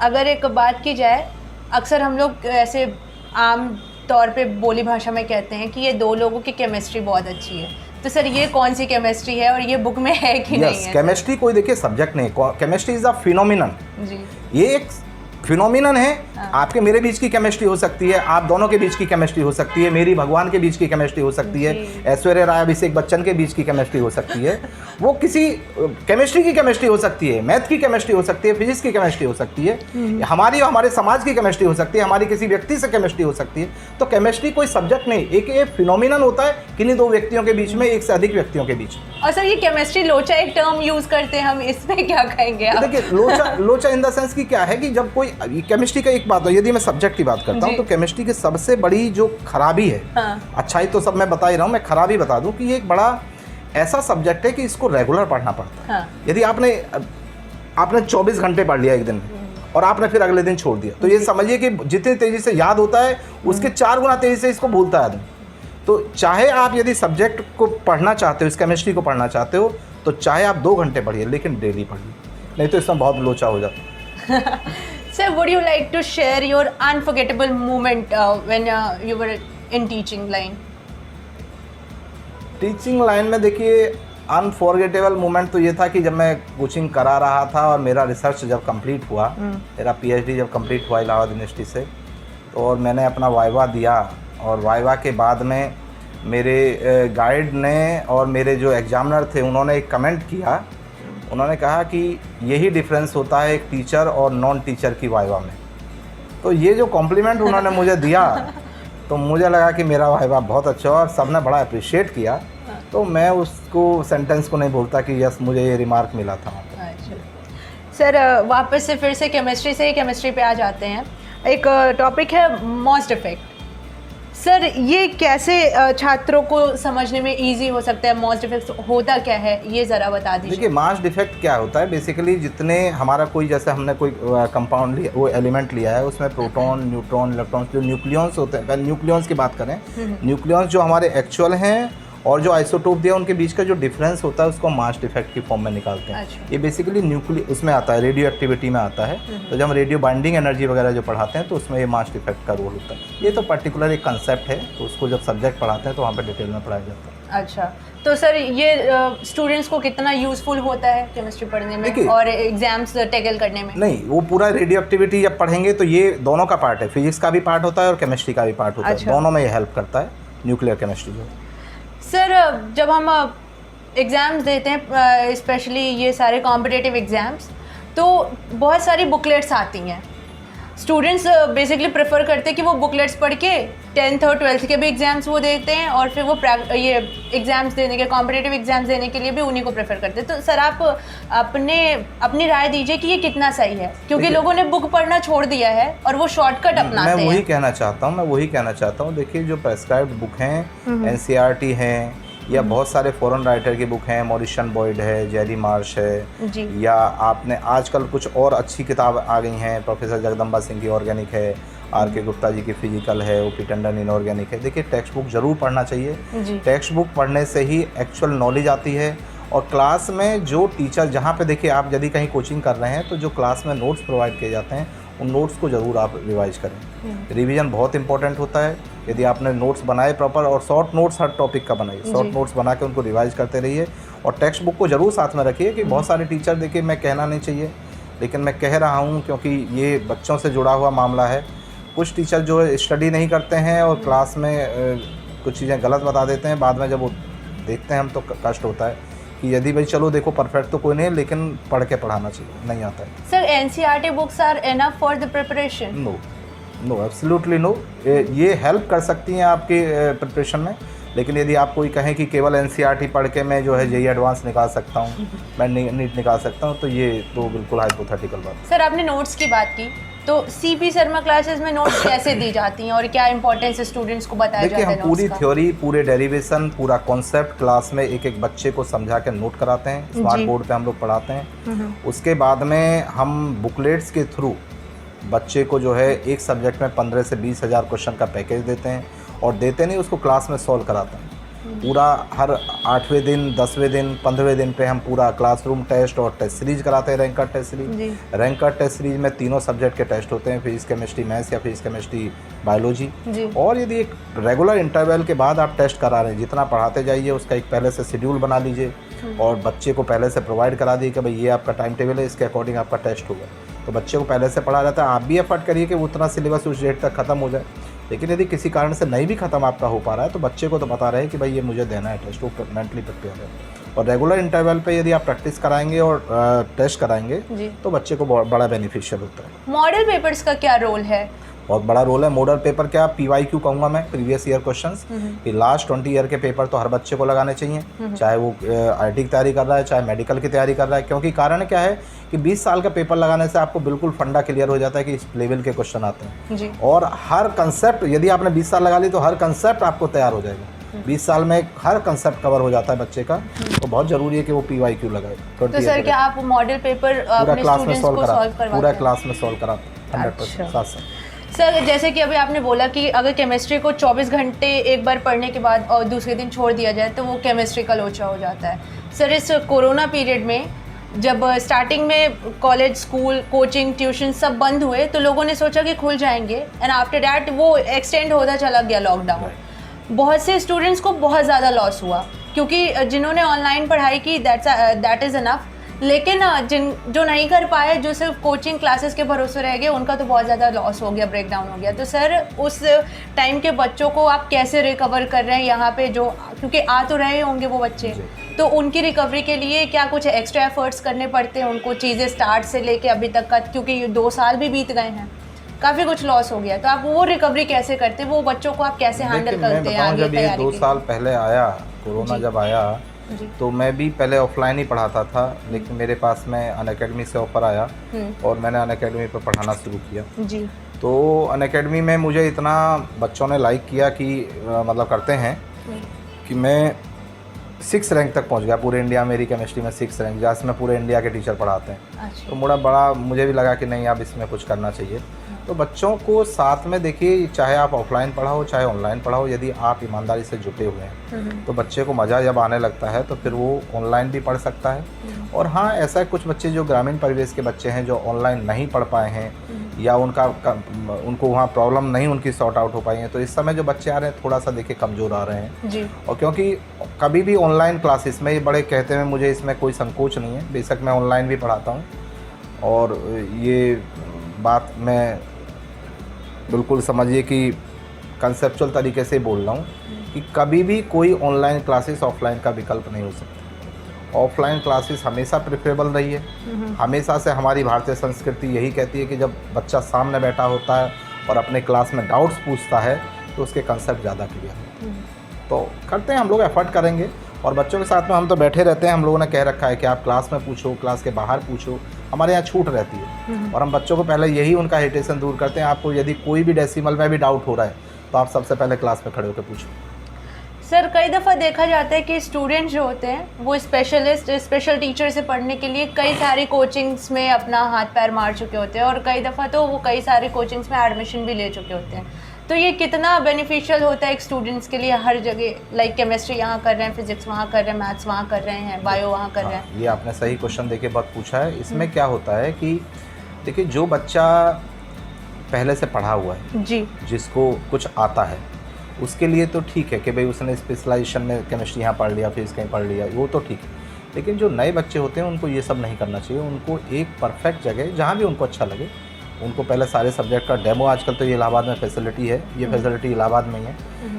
अगर एक बात की जाए, अक्सर हम लोग ऐसे आम तौर पे बोली भाषा में कहते हैं कि ये दो लोगों की केमिस्ट्री बहुत अच्छी है, तो सर ये कौन सी केमिस्ट्री है और ये बुक में है कि नहीं है? केमिस्ट्री कोई देखिए सब्जेक्ट नहीं, केमिस्ट्री इज अ फिनोमिनन। ये एक फिनोमिनन है। आपके मेरे बीच की केमिस्ट्री हो सकती है, आप दोनों के बीच की केमिस्ट्री हो सकती है, मेरी भगवान के बीच की केमिस्ट्री हो सकती है, ऐश्वर्या राय अभिषेक बच्चन के बीच की केमिस्ट्री हो सकती है। वो किसी केमिस्ट्री की केमिस्ट्री हो सकती है, मैथ की केमिस्ट्री हो सकती है, फिजिक्स की केमिस्ट्री हो सकती है, हमारी और हमारे समाज की केमिस्ट्री हो सकती है, हमारी किसी व्यक्ति से केमिस्ट्री हो सकती है। तो केमिस्ट्री कोई सब्जेक्ट नहीं, एक फिनोमिनन होता है किन्हीं दो व्यक्तियों के बीच में, एक से अधिक व्यक्तियों के बीच। और सर ये केमिस्ट्री लोचा एक टर्म यूज करते हैं हम, इसमें क्या कहेंगे आप? देखिए लोचा इन द सेंस की क्या है कि जब कोई केमिस्ट्री का एक बात हो, यदि मैं सब्जेक्ट की बात करता हूँ तो केमिस्ट्री की सबसे बड़ी जो खराबी है, अच्छाई तो सब मैं बता ही रहा हूँ, मैं खराबी बता दूं कि ये एक बड़ा ऐसा सब्जेक्ट है कि इसको रेगुलर पढ़ना पड़ता है। यदि आपने 24 घंटे पढ़ लिया एक दिन में और आपने फिर अगले दिन छोड़ दिया, तो ये समझिए कि जितनी तेज़ी से याद होता है उसके 4 गुना तेज़ी से इसको भूलता है आदमी। तो चाहे आप यदि सब्जेक्ट को पढ़ना चाहते हो, इस केमिस्ट्री को पढ़ना चाहते हो, तो चाहे आप 2 घंटे पढ़िए, लेकिन डेली पढ़िए, नहीं तो इसमें बहुत लोचा हो जाता है। Sir, would you like to share your unforgettable moment when you were in teaching line? Teaching line में देखिए अनफॉरगेटेबल मोमेंट तो ये था कि जब मैं कोचिंग करा रहा था और मेरा रिसर्च जब कंप्लीट हुआ, मेरा पीएचडी जब कंप्लीट हुआ इलाहाबाद यूनिवर्सिटी से, तो और मैंने अपना वाइवा दिया, और वाइवा के बाद में मेरे गाइड ने और मेरे जो एग्जामिनर थे उन्होंने एक कमेंट किया। उन्होंने कहा कि यही डिफरेंस होता है एक टीचर और नॉन टीचर की वाइवा में। तो ये जो कॉम्प्लीमेंट उन्होंने मुझे दिया तो मुझे लगा कि मेरा वाइवा बहुत अच्छा और सबने बड़ा अप्रिशिएट किया। तो मैं उसको सेंटेंस को नहीं भूलता कि यस मुझे ये रिमार्क मिला था। सर वापस से फिर से केमिस्ट्री से ही केमिस्ट्री पे आ जाते हैं। एक टॉपिक है मॉस डिफेक्ट। सर ये कैसे छात्रों को समझने में इजी हो सकता है? मॉस डिफेक्ट होता क्या है ये ज़रा बता दीजिए। देखिए मास डिफेक्ट क्या होता है, बेसिकली जितने हमारा कोई जैसे हमने कोई कंपाउंड लिया, वो एलिमेंट लिया है, उसमें प्रोटॉन, न्यूट्रॉन, इलेक्ट्रॉन, जो न्यूक्लियॉन्स होते हैं, पहले न्यूक्लियॉन्स की बात करें, न्यूक्लियॉन्स जो हमारे एक्चुअल हैं और जो आइसोटोप दिया उनके बीच का जो डिफरेंस होता है उसको मास डिफेक्ट की फॉर्म में निकालते हैं। अच्छा। ये बेसिकली न्यूक्लियर उसमें आता है, रेडियो एक्टिविटी में आता है। तो जब हम रेडियो बाइंडिंग एनर्जी वगैरह जो पढ़ाते हैं तो उसमें ये मास डिफेक्ट का रोल होता है। ये तो पर्टिकुलर एक कंसेप्ट है, तो उसको जब सब्जेक्ट पढ़ाते हैं तो वहाँ पर डिटेल में पढ़ाया जाता है। अच्छा, तो सर ये स्टूडेंट्स को कितना यूजफुल होता है केमिस्ट्री पढ़ने में और एग्जाम्स टैकल करने में? नहीं, वो पूरा रेडियो एक्टिविटी जब पढ़ेंगे तो ये दोनों का पार्ट है, फिजिक्स का भी पार्ट होता है और केमिस्ट्री का भी पार्ट होता है, दोनों में ये हेल्प करता है न्यूक्लियर केमिस्ट्री जो। सर जब हम एग्ज़ाम्स देते हैं, स्पेशली ये सारे कॉम्पिटिटिव एग्ज़ाम्स, तो बहुत सारी बुकलेट्स आती हैं। स्टूडेंट्स बेसिकली प्रेफर करते हैं कि वो बुकलेट्स पढ़ के 10th और 12th के भी एग्ज़ाम्स वो देते हैं और फिर वो ये एग्ज़ाम्स देने के, कॉम्पिटिटिव एग्ज़ाम्स देने के लिए भी उन्हीं को प्रेफर करते हैं। तो सर आप अपनी राय दीजिए कि ये कितना सही है, क्योंकि लोगों ने बुक पढ़ना छोड़ दिया है और वो शॉर्टकट अपनाते हैं। मैं वही कहना चाहता हूँ, देखिए जो प्रेस्क्राइब्ड बुक हैं, NCERT हैं, या बहुत सारे फॉरेन राइटर की बुक हैं, मॉरिसन बॉयड है, जेरी मार्श है, या आपने आजकल कुछ और अच्छी किताब आ गई हैं, प्रोफेसर जगदम्बा सिंह की ऑर्गेनिक है, R.K. गुप्ता जी की फिजिकल है, O.P. टंडन इनऑर्गेनिक है। देखिए टेक्स्ट बुक ज़रूर पढ़ना चाहिए। टेक्स्ट बुक पढ़ने से ही एक्चुअल नॉलेज आती है। और क्लास में जो टीचर, जहाँ पे देखिए आप यदि कहीं कोचिंग कर रहे हैं तो जो क्लास में नोट्स प्रोवाइड किए जाते हैं उन नोट्स को ज़रूर आप रिवाइज करें। रिवीजन बहुत इंपॉर्टेंट होता है। यदि आपने नोट्स बनाए प्रॉपर, और शॉर्ट नोट्स हर टॉपिक का बनाइए, शॉर्ट नोट्स बना के उनको रिवाइज करते रहिए और टेक्स्ट बुक को ज़रूर साथ में रखिए। कि बहुत सारे टीचर, देखिए मैं कहना नहीं चाहिए लेकिन मैं कह रहा हूँ क्योंकि ये बच्चों से जुड़ा हुआ मामला है। कुछ टीचर जो स्टडी नहीं करते हैं और क्लास में कुछ चीज़ें गलत बता देते हैं, बाद में जब वो देखते हैं हम तो कष्ट होता है कि यदि भाई चलो देखो परफेक्ट तो कोई नहीं, लेकिन पढ़ के पढ़ाना चाहिए, नहीं आता है। Sir NCERT books are enough for the preparation? No, absolutely no. ये हेल्प कर सकती हैं आपके प्रिपरेशन में, लेकिन यदि आप कोई कहें कि केवल NCERT पढ़ के मैं जो है JEE एडवांस निकाल सकता हूँ, मैं नीट निकाल सकता हूँ, तो ये तो बिल्कुल हाइपोथेटिकल बात है। सर आपने नोट्स की बात की, तो CP शर्मा क्लासेस में नोट्स कैसे दी जाती हैं और क्या इंपॉर्टेंस स्टूडेंट्स को बताया जाता है? देखिए हम पूरी थ्योरी, पूरे डेरिवेशन, पूरा कॉन्सेप्ट क्लास में एक एक बच्चे को समझा के नोट कराते हैं, स्मार्ट बोर्ड पे हम लोग पढ़ाते हैं। उसके बाद में हम बुकलेट्स के थ्रू बच्चे को जो है एक सब्जेक्ट में 15 से 20 हज़ार क्वेश्चन का पैकेज देते हैं, और देते नहीं, उसको क्लास में सॉल्व कराते हैं। पूरा हर 8वें दिन, 10वें दिन, 15वें दिन पे हम पूरा क्लासरूम टेस्ट और टेस्ट सीरीज कराते हैं, ranker test series. Ranker test series में तीनों सब्जेक्ट के टेस्ट होते हैं, फिजिक्स केमिस्ट्री मैथ्स या फिजिक्स केमिस्ट्री बायोलॉजी। और यदि एक रेगुलर इंटरवल के बाद आप टेस्ट करा रहे हैं, जितना पढ़ाते जाइए उसका एक पहले से शेड्यूल बना लीजिए और बच्चे को पहले से प्रोवाइड करा दिए कि भाई ये आपका टाइम टेबल है, इसके अकॉर्डिंग आपका टेस्ट होगा। तो बच्चे को पहले से पढ़ा जाता है। आप भी एफर्ट करिए कि उतना सिलेबस उस डेट तक ख़त्म हो जाए, लेकिन यदि किसी कारण से नहीं भी ख़त्म आपका हो पा रहा है तो बच्चे को तो पता रहे कि भाई ये मुझे देना है टेस्ट, वो मेंटली प्रिपेयर है। और रेगुलर इंटरवल पे यदि आप प्रैक्टिस कराएंगे और टेस्ट कराएंगे तो बच्चे को बहुत बड़ा बेनिफिशियल होता है। मॉडल पेपर्स का क्या रोल है? बहुत बड़ा रोल है। मॉडल पेपर क्या, PYQ कहूँगा मैं, प्रीवियस ईयर क्वेश्चंस, कि लास्ट 20 ईयर के पेपर तो हर बच्चे को लगाने चाहिए, चाहे वो IT की तैयारी कर रहा है, चाहे मेडिकल की तैयारी कर रहा है। क्योंकि कारण क्या है कि 20 साल का पेपर लगाने से आपको बिल्कुल फंडा क्लियर हो जाता है कि इस लेवल के क्वेश्चन आते हैं। और हर कंसेप्ट, यदि आपने 20 साल लगा ली तो हर कंसेप्ट आपको तैयार हो जाएगा। 20 साल में हर कंसेप्ट कवर हो जाता है बच्चे का, तो बहुत ज़रूरी है कि वो PYQ लगाए। तो सर क्या आप मॉडल पेपर अपने स्टूडेंट्स को सॉल्व करवाते हैं? पूरा क्लास में सॉल्व कराते हैं 100% साथ साथ। सर जैसे कि अभी आपने बोला कि अगर केमिस्ट्री को 24 घंटे एक बार पढ़ने के बाद और दूसरे दिन छोड़ दिया जाए तो वो केमिस्ट्री का लोचा हो जाता है। सर इस कोरोना पीरियड में जब स्टार्टिंग में कॉलेज, स्कूल, कोचिंग, ट्यूशन सब बंद हुए तो लोगों ने सोचा कि खुल जाएंगे, एंड आफ्टर दैट वो एक्सटेंड होता चला गया लॉकडाउन। बहुत से स्टूडेंट्स को बहुत ज़्यादा लॉस हुआ, क्योंकि जिन्होंने ऑनलाइन पढ़ाई की दैट इज़ इनफ, लेकिन जो नहीं कर पाए, जो सिर्फ कोचिंग क्लासेस के भरोसे रह गए, उनका तो बहुत ज़्यादा लॉस हो गया, ब्रेक डाउन हो गया। तो सर उस टाइम के बच्चों को आप कैसे रिकवर कर रहे हैं यहाँ पे, जो क्योंकि आ तो रहे होंगे वो बच्चे, तो उनकी रिकवरी के लिए क्या कुछ एक्स्ट्रा एफर्ट्स करने पड़ते हैं उनको, चीज़ें स्टार्ट से लेके अभी तक का, क्योंकि ये 2 साल भी बीत गए हैं, काफ़ी कुछ लॉस हो गया, तो आप वो रिकवरी कैसे करते हैं, वो बच्चों को आप कैसे हैंडल करते हैं आगे जब ये 2 साल पहले आया कोरोना, जब आया तो मैं भी पहले ऑफलाइन ही पढ़ाता था, लेकिन मेरे पास में अनअकैडमी से ऑफ़र आया और मैंने अनअकैडमी पर पढ़ाना शुरू किया जी। तो अनअकैडमी में मुझे इतना बच्चों ने लाइक किया कि मतलब करते हैं कि मैं 6 रैंक तक पहुंच गया पूरे इंडिया में। मेरी केमिस्ट्री में 6 रैंक, जहाँ में पूरे इंडिया के टीचर पढ़ाते हैं। अच्छा। तो बड़ा मुझे भी लगा कि नहीं, अब इसमें कुछ करना चाहिए। तो बच्चों को साथ में देखिए, चाहे आप ऑफलाइन पढ़ाओ चाहे ऑनलाइन पढ़ाओ, यदि आप ईमानदारी से जुटे हुए हैं तो बच्चे को मज़ा जब आने लगता है तो फिर वो ऑनलाइन भी पढ़ सकता है। और हाँ, ऐसा कुछ बच्चे जो ग्रामीण परिवेश के बच्चे हैं, जो ऑनलाइन नहीं पढ़ पाए हैं या उनको वहाँ प्रॉब्लम नहीं उनकी सॉर्ट आउट हो पाई है, तो इस समय जो बच्चे आ रहे हैं थोड़ा सा देखिए कमज़ोर आ रहे हैं जी। और क्योंकि कभी भी ऑनलाइन क्लासेस में ये बड़े कहते हैं, मुझे इसमें कोई संकोच नहीं है, बेशक मैं ऑनलाइन भी पढ़ाता हूँ और ये बात मैं बिल्कुल समझिए कि कंसेप्चुअल तरीके से बोल रहा हूँ कि कभी भी कोई ऑनलाइन क्लासेस ऑफलाइन का विकल्प नहीं हो सकता। ऑफलाइन क्लासेस हमेशा प्रेफरेबल रही है, हमेशा से हमारी भारतीय संस्कृति यही कहती है कि जब बच्चा सामने बैठा होता है और अपने क्लास में डाउट्स पूछता है तो उसके कंसेप्ट ज़्यादा क्लियर है। तो करते हैं हम लोग, एफर्ट करेंगे और बच्चों के साथ में हम तो बैठे रहते हैं। हम लोगों ने कह रखा है कि आप क्लास में पूछो, क्लास के बाहर पूछो, हमारे यहाँ छूट रहती है और हम बच्चों को पहले यही उनका हेटेशन दूर करते हैं। आपको यदि कोई भी डेसिमल में भी डाउट हो रहा है तो आप सबसे पहले क्लास में खड़े होकर पूछो। सर कई दफ़ा देखा जाता है कि स्टूडेंट्स जो होते हैं वो स्पेशल टीचर से पढ़ने के लिए कई सारी कोचिंग्स में अपना हाथ पैर मार चुके होते हैं और कई दफ़ा तो वो कई सारे कोचिंग्स में एडमिशन भी ले चुके होते हैं। तो ये कितना बेनिफिशियल होता है एक स्टूडेंट्स के लिए, हर जगह लाइक केमिस्ट्री यहाँ कर रहे हैं, फिजिक्स वहाँ कर रहे हैं, मैथ्स वहाँ कर रहे हैं, बायो वहाँ कर रहे हैं। ये आपने सही क्वेश्चन देखिए बहुत पूछा है। इसमें क्या होता है कि देखिए, जो बच्चा पहले से पढ़ा हुआ है जी, जिसको कुछ आता है, उसके लिए तो ठीक है कि भाई उसने स्पेशलाइजेशन में केमिस्ट्री यहाँ पढ़ लिया, फिजिक्स कहीं पढ़ लिया, वो तो ठीक है। लेकिन जो नए बच्चे होते हैं उनको ये सब नहीं करना चाहिए। उनको एक परफेक्ट जगह जहाँ भी उनको अच्छा लगे, उनको पहले सारे सब्जेक्ट का डेमो, आजकल तो ये इलाहाबाद में फैसिलिटी है, ये फैसिलिटी इलाहाबाद में ही है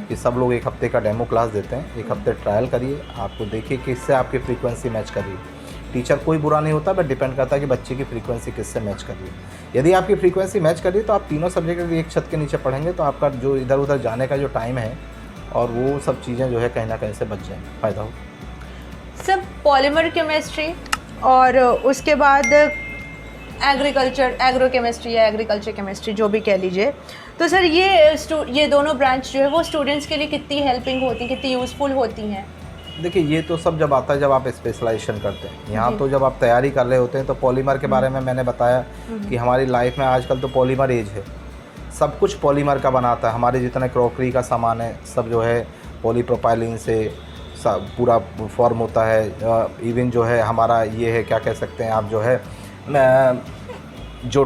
कि सब लोग 1 हफ्ते का डेमो क्लास देते हैं। 1 हफ्ते ट्रायल करिए, आपको देखिए किससे आपकी फ्रीक्वेंसी मैच कर रही है। टीचर कोई बुरा नहीं होता, बट डिपेंड करता है कि बच्चे की फ्रीक्वेंसी किससे मैच कर रही है। यदि आपकी फ्रीक्वेंसी मैच कर रही है तो आप तीनों सब्जेक्ट एक छत के नीचे पढ़ेंगे तो आपका जो इधर उधर जाने का जो टाइम है और वो सब चीज़ें जो है कहीं ना कहीं से बच जाएँ, फ़ायदा हो। सब पॉलीमर केमिस्ट्री और उसके बाद एग्रीकल्चर, एग्रो केमिस्ट्री या एग्रीकल्चर केमिस्ट्री जो भी कह लीजिए, तो सर ये दोनों ब्रांच जो है वो स्टूडेंट्स के लिए कितनी हेल्पिंग होती हैं, कितनी यूज़फुल होती हैं? देखिए, ये तो सब जब आता है जब आप स्पेशलाइजेशन करते हैं। यहाँ तो जब आप तैयारी कर रहे होते हैं तो पॉलीमर के बारे में मैंने बताया कि हमारी लाइफ में आजकल तो पॉलीमर एज है, सब कुछ पॉलीमर का बनाता है। हमारे जितने क्रॉकरी का सामान है सब जो है पॉलीप्रोपाइलिन से पूरा फॉर्म होता है। इवन जो है हमारा ये है, क्या कह सकते हैं आप, जो है जो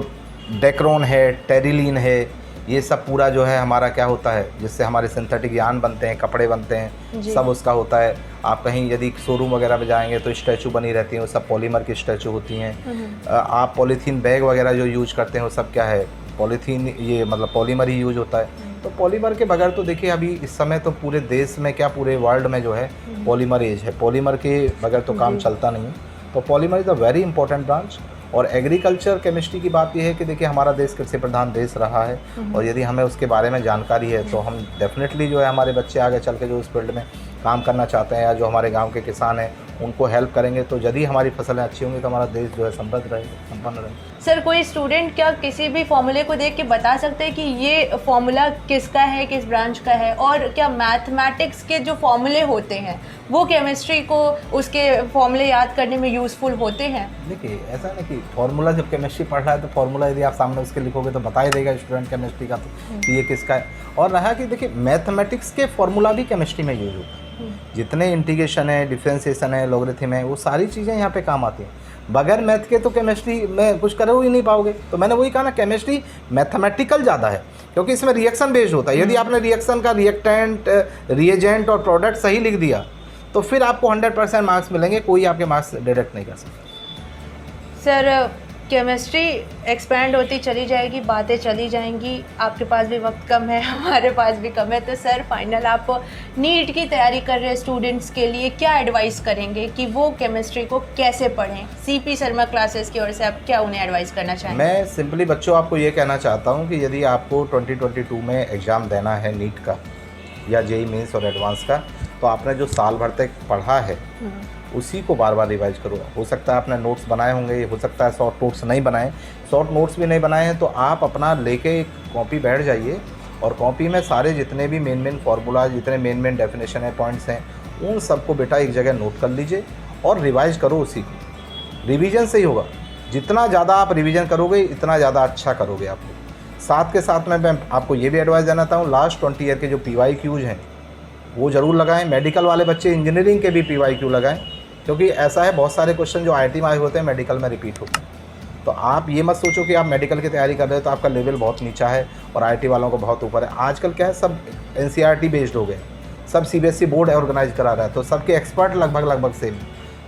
डेक्रोन है, टेरिलीन है, ये सब पूरा जो है हमारा क्या होता है, जिससे हमारे सिंथेटिक यान बनते हैं, कपड़े बनते हैं, सब उसका होता है। आप कहीं यदि शोरूम वगैरह में जाएंगे तो स्टैचू बनी रहती हैं, वो सब पॉलीमर की स्टैचू होती हैं। आप पॉलीथीन बैग वगैरह जो यूज करते हैं वो सब क्या है, पॉलीथीन, ये मतलब पॉलीमर ही यूज होता है। तो पॉलीमर के बगैर तो देखिए अभी इस समय तो पूरे देश में क्या पूरे वर्ल्ड में जो है पॉलीमर एज है, पॉलीमर के बगैर तो काम चलता नहीं है। तो polymer is a very important branch. और एग्रीकल्चर केमिस्ट्री की बात यह है कि देखिए हमारा देश कृषि प्रधान देश रहा है और यदि हमें उसके बारे में जानकारी है तो हम डेफिनेटली जो है हमारे बच्चे आगे चल के जो उस फील्ड में काम करना चाहते हैं या जो हमारे गांव के किसान हैं उनको हेल्प करेंगे, तो यदि हमारी फसलें अच्छी होंगी तो हमारा देश जो है समृद्ध रहेगा, संपन्न रहेगा। सर कोई स्टूडेंट क्या किसी भी फॉर्मूले को देख के बता सकते हैं कि ये फॉर्मूला किसका है, किस ब्रांच का है? और क्या मैथमेटिक्स के जो फॉर्मूले होते हैं वो केमिस्ट्री को उसके फॉर्मूले याद करने में यूज़फुल होते हैं? देखिए ऐसा नहीं कि फार्मूला जब केमिस्ट्री पढ़ रहा है तो फार्मूला यदि आप सामने उसके लिखोगे तो बता ही देगा स्टूडेंट केमिस्ट्री का कि ये किसका है। और रहा कि देखिए मैथमेटिक्स के फार्मूला भी केमिस्ट्री में यूज होता है। जितने इंटीग्रेशन है, डिफरेंशिएशन है, लॉगरिथम है, वो सारी चीज़ें यहाँ पे काम आती हैं। बगैर मैथ के तो केमिस्ट्री में कुछ करो ही नहीं पाओगे। तो मैंने वही कहा ना, केमिस्ट्री मैथमेटिकल ज़्यादा है क्योंकि इसमें रिएक्शन बेस्ड होता है। यदि आपने रिएक्शन का रिएक्टेंट, रिएजेंट और प्रोडक्ट सही लिख दिया तो फिर आपको 100% मार्क्स मिलेंगे, कोई आपके मार्क्स डिडक्ट नहीं कर सकता। सर केमिस्ट्री एक्सपैंड होती चली जाएगी, बातें चली जाएंगी, आपके पास भी वक्त कम है, हमारे पास भी कम है। तो सर फाइनल आप नीट की तैयारी कर रहे स्टूडेंट्स के लिए क्या एडवाइस करेंगे कि वो केमिस्ट्री को कैसे पढ़ें? सीपी शर्मा क्लासेस की ओर से आप क्या उन्हें एडवाइस करना चाहेंगे? मैं सिंपली बच्चों आपको ये कहना चाहता हूँ कि यदि आपको 2022 में एग्ज़ाम देना है नीट का या जेई मेंस और एडवांस का, तो आपने जो साल भर तक पढ़ा है उसी को बार बार रिवाइज करो। हो सकता है आपने नोट्स बनाए होंगे, हो सकता है शॉर्ट नोट्स नहीं बनाए, शॉर्ट नोट्स भी नहीं बनाए हैं, तो आप अपना लेके एक कॉपी बैठ जाइए और कॉपी में सारे जितने भी मेन फार्मूला, जितने मेन डेफिनेशन है, पॉइंट्स हैं, उन सबको बेटा एक जगह नोट कर लीजिए और रिवाइज करो उसी को। रिवीजन से ही होगा, जितना ज़्यादा आप रिवीजन करोगे इतना ज़्यादा अच्छा करोगे आप लोग। साथ के साथ में मैं आपको ये भी एडवाइस देना चाहता हूँ, लास्ट 20 ईयर के जो PYQs हैं वो ज़रूर लगाएं। मेडिकल वाले बच्चे इंजीनियरिंग के भी PYQ लगाएं, क्योंकि ऐसा है बहुत सारे क्वेश्चन जो IIT में आए होते हैं मेडिकल में रिपीट होते हैं। तो आप ये मत सोचो कि आप मेडिकल की तैयारी कर रहे हो तो आपका लेवल बहुत नीचा है और IIT वालों को बहुत ऊपर है। आजकल क्या है, सब NCERT बेस्ड हो गए, सब CBSE बोर्ड ऑर्गेनाइज करा रहा है, तो सबके एक्सपर्ट लगभग सेम,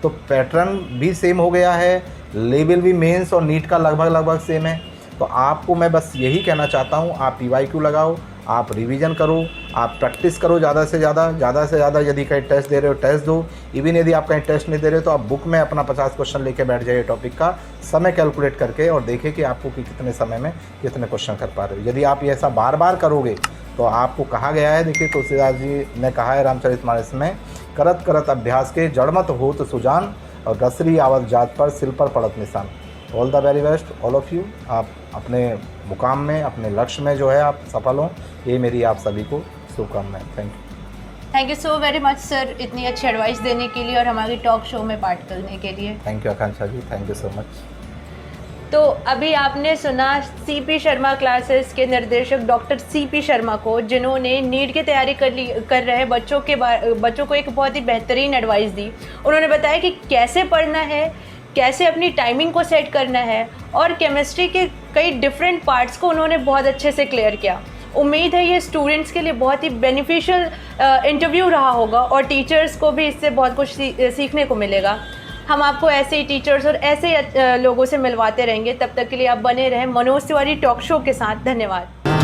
तो पैटर्न भी सेम हो गया है, लेवल भी मेंस और नीट का लगभग सेम है। तो आपको मैं बस यही कहना चाहता हूँ, आप PYQ लगाओ, आप रिवीजन करो, आप प्रैक्टिस करो ज़्यादा से ज़्यादा। यदि कहीं टेस्ट दे रहे हो टेस्ट दो, इवन यदि आप कहीं टेस्ट नहीं दे रहे हो तो आप बुक में अपना 50 क्वेश्चन लेके बैठ जाइए टॉपिक का, समय कैलकुलेट करके, और देखें कि आपको कितने समय में कितने क्वेश्चन कर पा रहे हो। यदि आप ये ऐसा बार बार करोगे तो आपको कहा गया है, देखिए तुलसीदास जी ने कहा है रामचरितमानस में, करत करत अभ्यास के जड़मत होत सुजान, और गसरी आवत जात पर सिल पर पड़त निशान। All the very best all of you. आप अपने मुकाम में, अपने लक्ष्य में जो है आप सफल हों, ये मेरी आप सभी को शुभकामनाएं। Thank you so very much sir, इतनी अच्छी एडवाइस देने के लिए और हमारी टॉक शो में पार्ट करने के लिए। Thank you Akanksha ji, thank you so much. तो अभी आपने सुना CP शर्मा क्लासेस के निर्देशक डॉक्टर CP शर्मा को, जिन्होंने नीट की तैयारी कर रहे बच्चों को एक बहुत ही बेहतरीन एडवाइस दी। उन्होंने बताया कि कैसे पढ़ना है, कैसे अपनी टाइमिंग को सेट करना है, और केमिस्ट्री के कई डिफरेंट पार्ट्स को उन्होंने बहुत अच्छे से क्लियर किया। उम्मीद है ये स्टूडेंट्स के लिए बहुत ही बेनिफिशियल इंटरव्यू रहा होगा और टीचर्स को भी इससे बहुत कुछ सीखने को मिलेगा। हम आपको ऐसे ही टीचर्स और ऐसे लोगों से मिलवाते रहेंगे। तब तक के लिए आप बने रहें मनोज तिवारी टॉक शो के साथ। धन्यवाद।